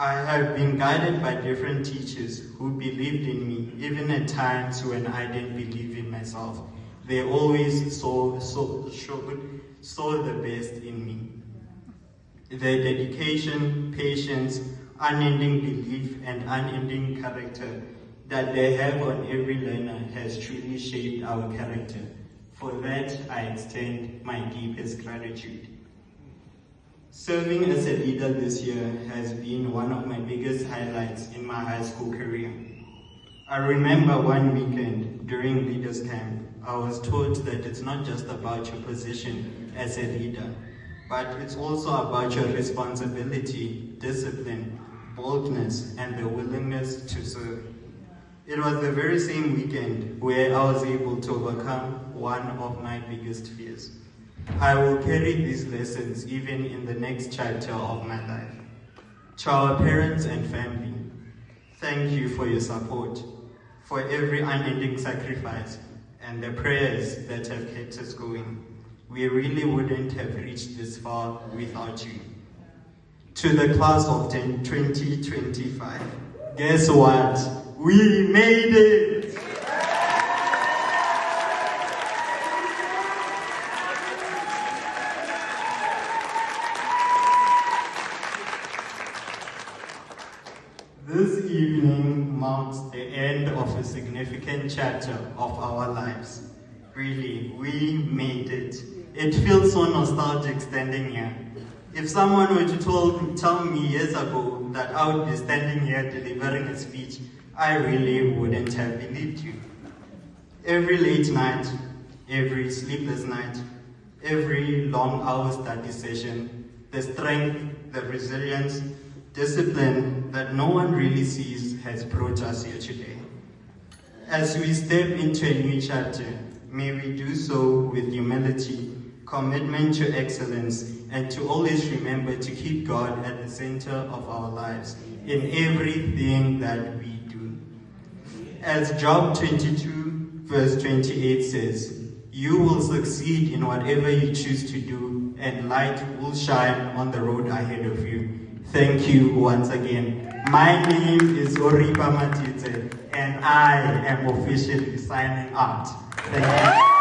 I have been guided by different teachers who believed in me, even at times when I didn't believe in myself. They always saw the best in me. Their dedication, patience, unending belief, and unending character that they have on every learner has truly shaped our character. For that, I extend my deepest gratitude. Serving as a leader this year has been one of my biggest highlights in my high school career. I remember one weekend during Leaders Camp, I was taught that it's not just about your position as a leader, but it's also about your responsibility, discipline, boldness, and the willingness to serve. It was the very same weekend where I was able to overcome one of my biggest fears. I will carry these lessons even in the next chapter of my life. To our parents and family, thank you for your support, for every unending sacrifice, and the prayers that have kept us going. We really wouldn't have reached this far without you. To the class of 2025, guess what? We made it! This evening marks the end of a significant chapter of our lives. Really, we made it. It feels so nostalgic standing here. If someone were to tell me years ago that I would be standing here delivering a speech, I really wouldn't have believed you. Every late night, every sleepless night, every long hour study session, the strength, the resilience, discipline that no one really sees has brought us here today. As we step into a new chapter, may we do so with humility, commitment to excellence, and to always remember to keep God at the center of our lives in everything that we do. As Job 22 verse 28 says, you will succeed in whatever you choose to do, and light will shine on the road ahead of you. Thank you once again. My name is Oripa Matite, and I am officially signing out. Thank you.